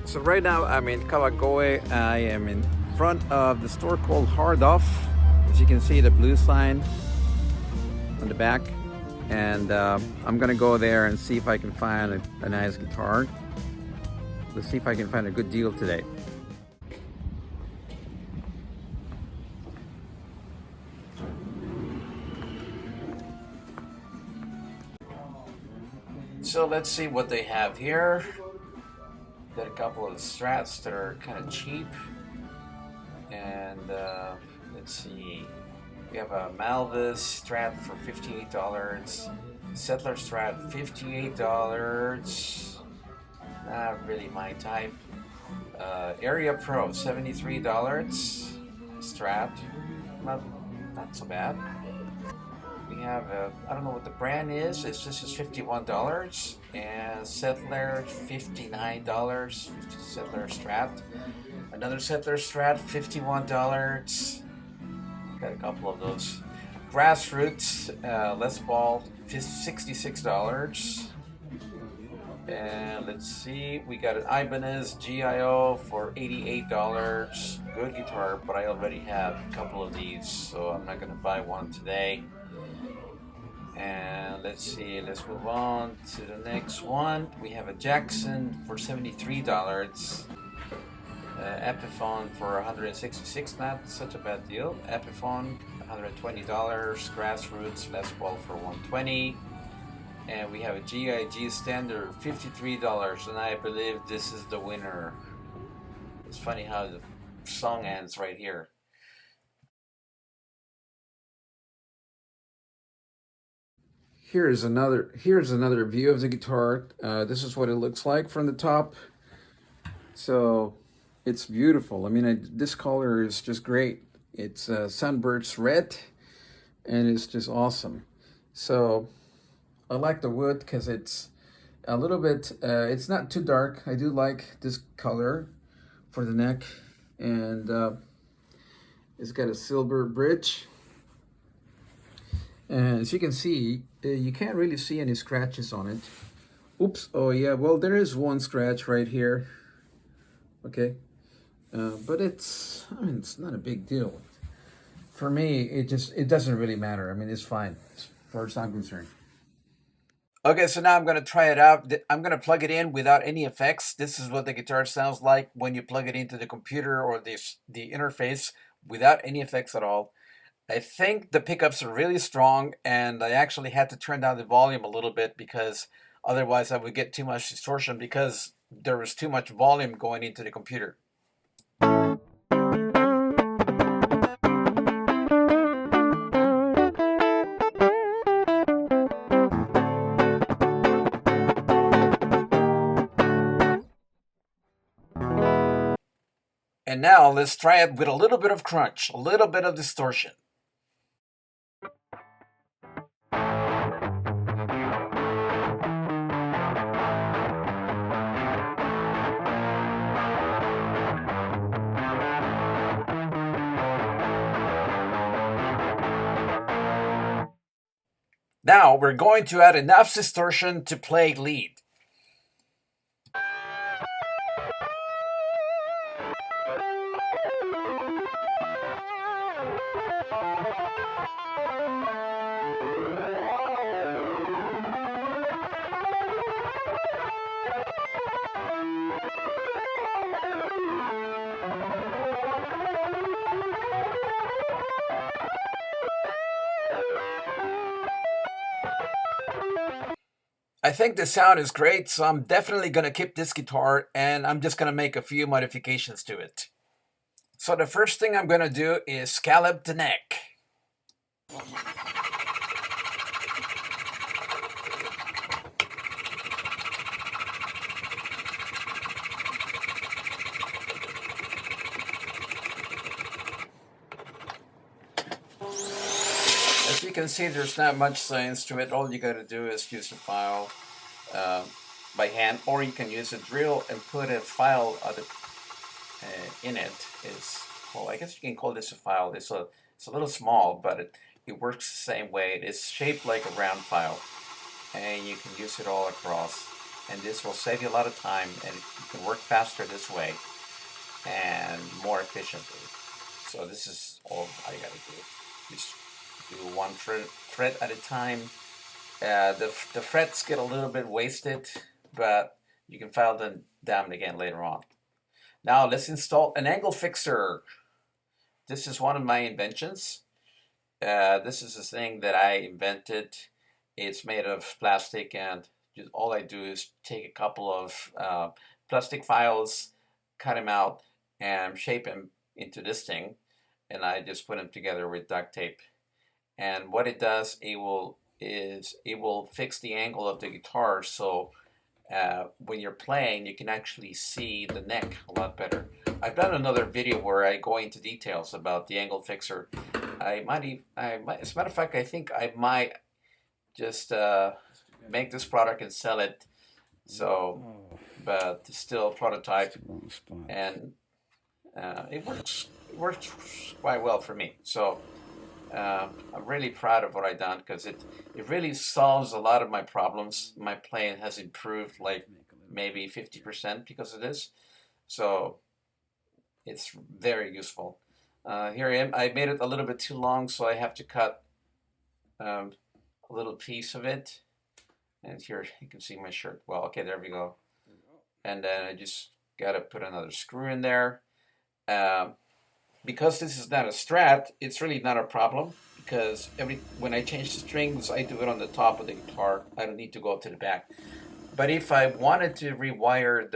So right now I'm in Kawagoe. I am in front of the store called Hard Off. As you can see, the blue sign on the back. And I'm gonna go there and see if I can find a nice guitar. Let's see if I can find a good deal today. So let's see what they have here. Got a couple of Strats that are kind of cheap. And let's see. We have a Malvis Strat for $58. Settler Strat, $58. Not really my type. Area Pro, $73. Strat, not so bad. We have I don't know what the brand is. This is $51, and Settler $59. Settler Strat. Another Settler Strat, $51. Got a couple of those. Grassroots Les Paul, $66. And let's see, we got an Ibanez GIO for $88. Good guitar, but I already have a couple of these, so I'm not gonna buy one today. And let's see, let's move on to the next one. We have a Jackson for $73. Epiphone for $166, not such a bad deal. Epiphone, $120. Grassroots Les Paul for $120. And we have a G.I.G Standard, $53, and I believe this is the winner. It's funny how the song ends right here. Here's another view of the guitar. This is what it looks like from the top. So it's beautiful. I mean, this color is just great. It's sunburst red, and it's just awesome. So I like the wood because it's a little bit, it's not too dark. I do like this color for the neck, and it's got a silver bridge. And as you can see, you can't really see any scratches on it. Oops, oh yeah, well there is one scratch right here. Okay, but it's not a big deal. For me, it doesn't really matter. I mean, it's fine as far as I'm concerned. Okay, so now I'm going to try it out. I'm going to plug it in without any effects. This is what the guitar sounds like when you plug it into the computer or the interface without any effects at all. I think the pickups are really strong, and I actually had to turn down the volume a little bit because otherwise I would get too much distortion because there was too much volume going into the computer. And now let's try it with a little bit of crunch, a little bit of distortion. Now we're going to add enough distortion to play lead. I think the sound is great, so I'm definitely going to keep this guitar, and I'm just going to make a few modifications to it. So the first thing I'm going to do is scallop the neck. As you can see, there's not much science to it. All you got to do is use a file by hand, or you can use a drill and put a file in it. Well, I guess you can call this a file. It's a little small, but it works the same way. It is shaped like a round file, and you can use it all across. and this will save you a lot of time, and you can work faster this way and more efficiently. So this is all I gotta do. Just do one fret at a time. The frets get a little bit wasted, but you can file them down again later on. Now let's install an angle fixer. This is one of my inventions. This is a thing that I invented. It's made of plastic, and all I do is take a couple of plastic files, cut them out, and shape them into this thing. And I just put them together with duct tape. And what it does, it will fix the angle of the guitar, so when you're playing, you can actually see the neck a lot better. I've done another video where I go into details about the angle fixer. As a matter of fact, I think I might just make this product and sell it. So, but still prototype, and it works quite well for me. So I'm really proud of what I've done, because it really solves a lot of my problems. My playing has improved like maybe 50% because of this. So it's very useful. Here I am. I made it a little bit too long, so I have to cut a little piece of it. And here you can see my shirt. Well, okay, there we go. And then I just got to put another screw in there. Because this is not a Strat, it's really not a problem, because when I change the strings, I do it on the top of the guitar. I don't need to go to the back. But if I wanted to rewire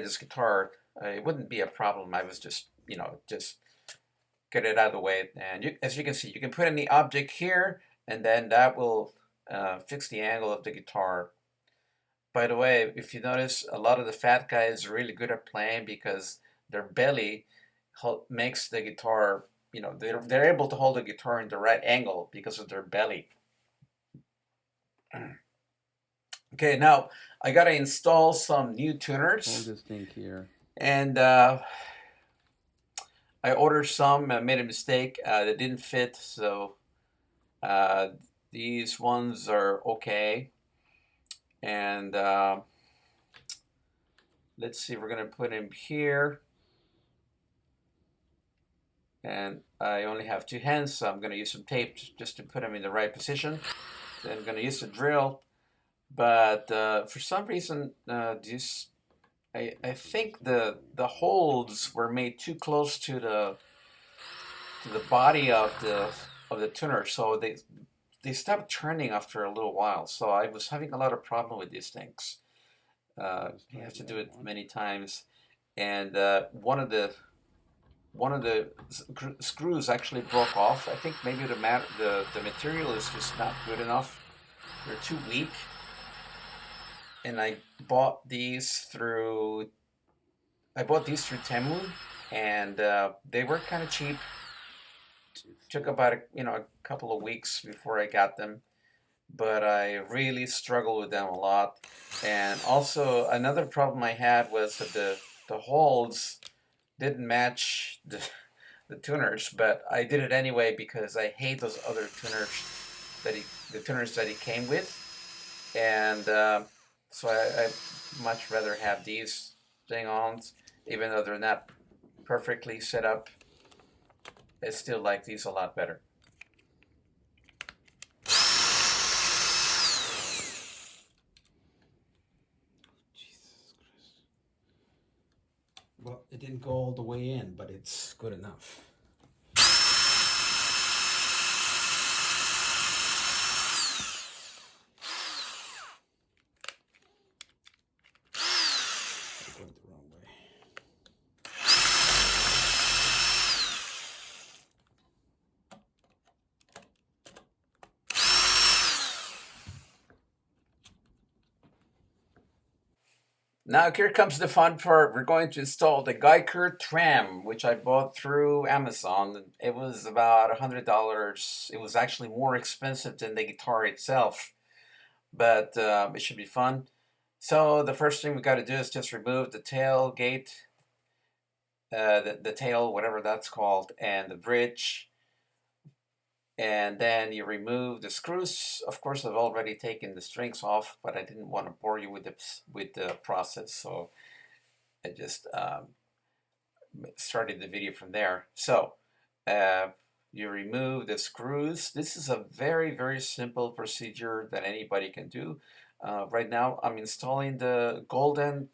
this guitar, it wouldn't be a problem. I was just get it out of the way. And as you can see, you can put any object here, and then that will fix the angle of the guitar. By the way, if you notice, a lot of the fat guys are really good at playing because their belly makes the guitar, they're able to hold the guitar in the right angle because of their belly. Okay, now I gotta install some new tuners. Hold this thing here. And I ordered some. I made a mistake. They didn't fit, so these ones are okay. And let's see, we're gonna put him here. And I only have two hands, so I'm gonna use some tape just to put them in the right position. Then I'm gonna use the drill. But for some reason, I think the holes were made too close to the body of the tuner, so they stopped turning after a little while. So I was having a lot of problem with these things. You have to do it many times, and one of the screws actually broke off. I think maybe the material is just not good enough. They're too weak. And I bought these through Temu, and they were kind of cheap. Took about a couple of weeks before I got them, but I really struggled with them a lot. And also another problem I had was that the holes didn't match the tuners, but I did it anyway because I hate those other tuners the tuners that he came with, and so I much rather have these thing-ons, even though they're not perfectly set up. I still like these a lot better. Jesus Christ. Well, it didn't go all the way in, but it's good enough. Going the wrong way. Now here comes the fun part. We're going to install the Geiger tram, which I bought through Amazon. It was about $100. It was actually more expensive than the guitar itself, but it should be fun. So the first thing we got to do is just remove the tailgate, the tail, whatever that's called, and the bridge. And then you remove the screws. Of course, I've already taken the strings off, but I didn't want to bore you with the process, so I just started the video from there. So uh, you remove the screws. This is a very, very simple procedure that anybody can do. Right now, I'm installing the golden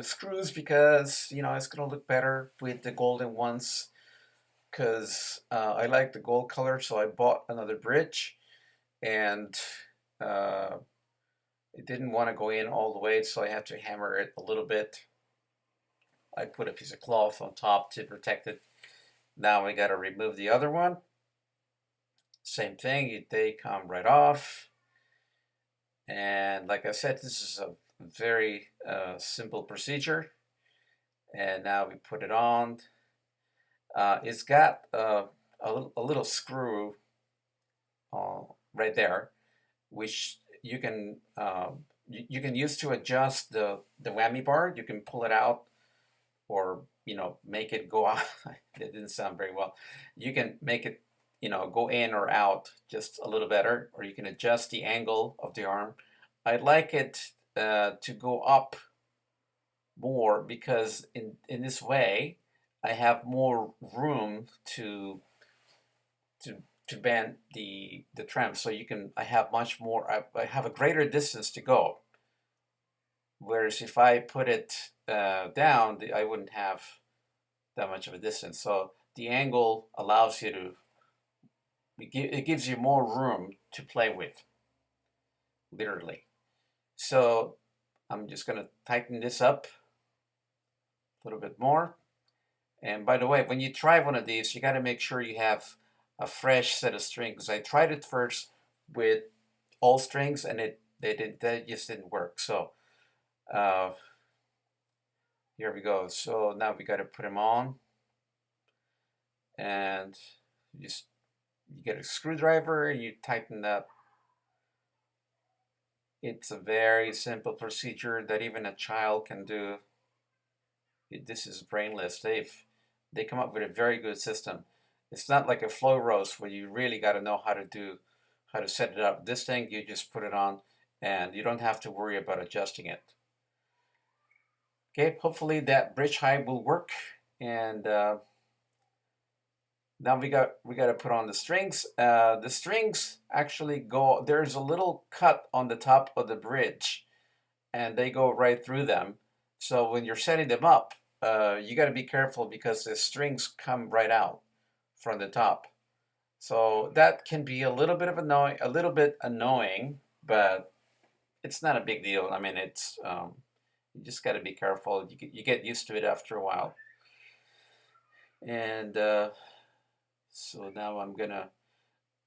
screws because it's gonna look better with the golden ones. Because I like the gold color, so I bought another bridge, and uh, it didn't want to go in all the way, so I had to hammer it a little bit. I put a piece of cloth on top to protect it. Now we got to remove the other one. Same thing, they come right off. And like I said, this is a very simple procedure. And now we put it on. It's got a little screw right there, which you can use to adjust the whammy bar. You can pull it out, or make it go out. It didn't sound very well. You can make it go in or out just a little better, or you can adjust the angle of the arm. I like it to go up more because in this way I have more room to bend the trim, so I have much more. I have a greater distance to go. Whereas if I put it down, I wouldn't have that much of a distance. So the angle allows you to. It gives you more room to play with, literally. So I'm just going to tighten this up a little bit more. And by the way, when you try one of these, you got to make sure you have a fresh set of strings. I tried it first with all strings, and they just didn't work. So here we go. So now we got to put them on, and you get a screwdriver and you tighten up. It's a very simple procedure that even a child can do. This is brainless. They come up with a very good system. It's not like a flow roast where you really got to know how to set it up. This thing, you just put it on, and you don't have to worry about adjusting it. Okay, hopefully that bridge height will work. And now we got to put on the strings. The strings actually go. There's a little cut on the top of the bridge, and they go right through them. So when you're setting them up, you got to be careful because the strings come right out from the top. So that can be a little bit annoying, but it's not a big deal. I mean, it's you just got to be careful. You get used to it after a while. And so now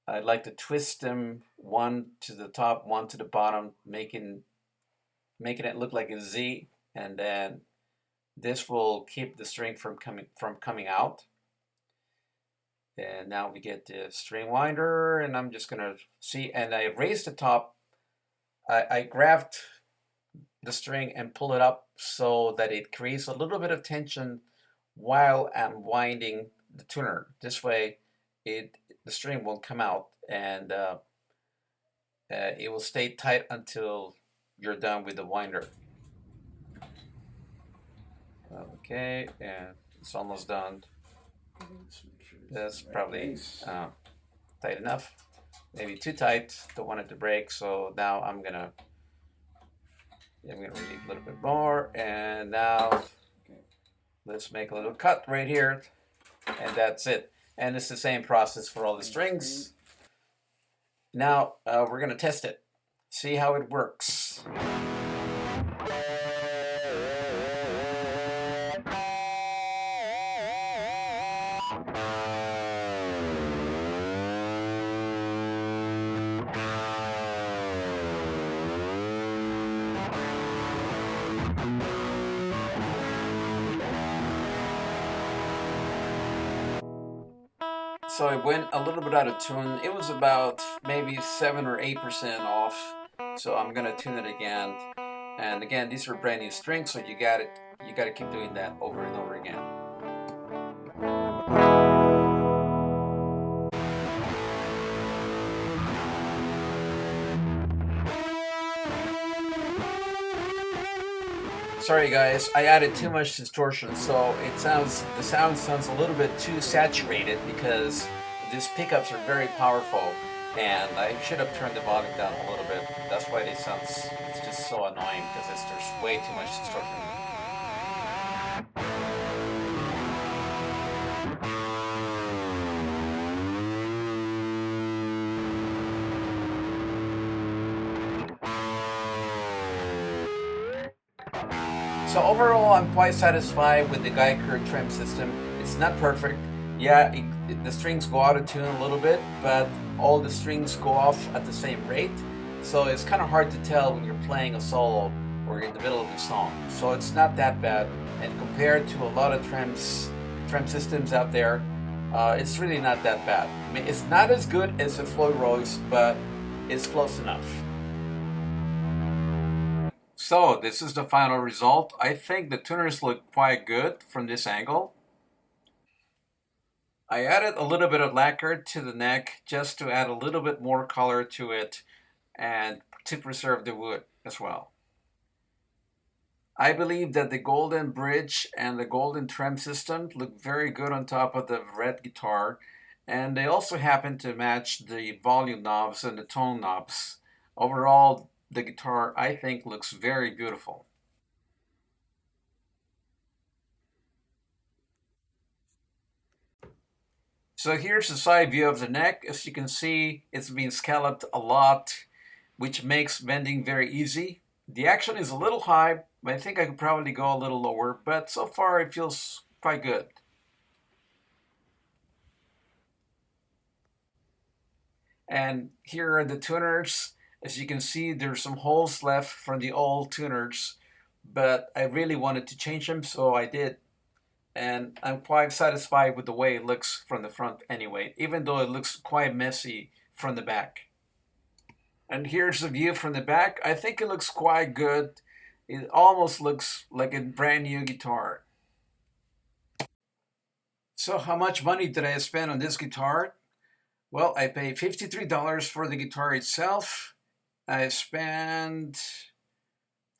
I'd like to twist them, one to the top, one to the bottom, making it look like a Z, and then this will keep the string from coming out. And now we get the string winder, and I'm just gonna see, and I raised the top. I grabbed the string and pull it up so that it creates a little bit of tension while I'm winding the tuner. This way, the string won't come out, and it will stay tight until you're done with the winder. Okay, and it's almost done. That's probably tight enough. Maybe too tight. Don't want it to break. So now I'm gonna relieve a little bit more, and now let's make a little cut right here, and that's it. And it's the same process for all the strings. Now we're gonna test it, see how it works. So I went a little bit out of tune. It was about maybe 7 or 8% off. So I'm gonna tune it again. And again, these are brand new strings, so you gotta keep doing that over and over again. Sorry guys, I added too much distortion, so the sound sounds a little bit too saturated because these pickups are very powerful, and I should have turned the volume down a little bit. That's why it's just so annoying because there's way too much distortion. So overall, I'm quite satisfied with the Geiger trim system. It's not perfect. Yeah, the strings go out of tune a little bit, but all the strings go off at the same rate. So it's kind of hard to tell when you're playing a solo or in the middle of the song. So it's not that bad. And compared to a lot of trim systems out there, it's really not that bad. I mean, it's not as good as a Floyd Rose, but it's close enough. So this is the final result. I think the tuners look quite good from this angle. I added a little bit of lacquer to the neck just to add a little bit more color to it and to preserve the wood as well. I believe that the golden bridge and the golden trem system look very good on top of the red guitar, and they also happen to match the volume knobs and the tone knobs. Overall, the guitar, I think, looks very beautiful. So here's the side view of the neck. As you can see, it's been scalloped a lot, which makes bending very easy. The action is a little high, but I think I could probably go a little lower, but so far it feels quite good. And here are the tuners. As you can see, there's some holes left from the old tuners, but I really wanted to change them, so I did. And I'm quite satisfied with the way it looks from the front anyway, even though it looks quite messy from the back. And here's the view from the back. I think it looks quite good. It almost looks like a brand new guitar. So how much money did I spend on this guitar? Well, I paid $53 for the guitar itself. I spent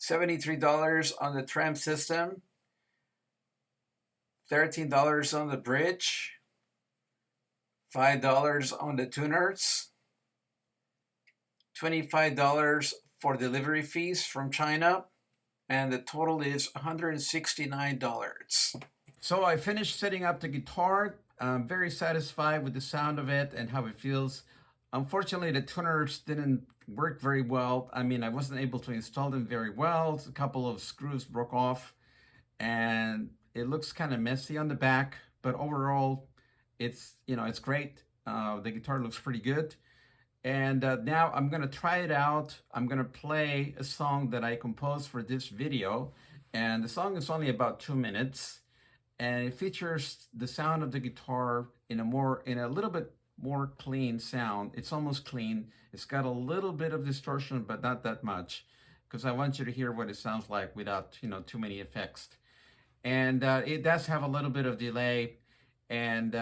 $73 on the trem system, $13 on the bridge, $5 on the tuners, $25 for delivery fees from China, and the total is $169. So I finished setting up the guitar. I'm very satisfied with the sound of it and how it feels. Unfortunately, the tuners didn't work very well. I mean, I wasn't able to install them very well. A couple of screws broke off, and it looks kind of messy on the back, but overall, it's great. The guitar looks pretty good. And now I'm gonna try it out. I'm gonna play a song that I composed for this video, and the song is only about 2 minutes, and it features the sound of the guitar in a little bit more clean sound. It's almost clean. It's got a little bit of distortion, but not that much, because I want you to hear what it sounds like without too many effects. And it does have a little bit of delay, and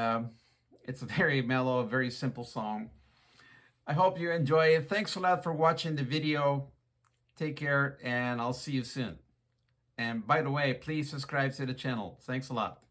it's a very mellow, very simple song. I hope you enjoy it. Thanks a lot for watching the video. Take care, and I'll see you soon. And by the way, please subscribe to the channel. Thanks a lot.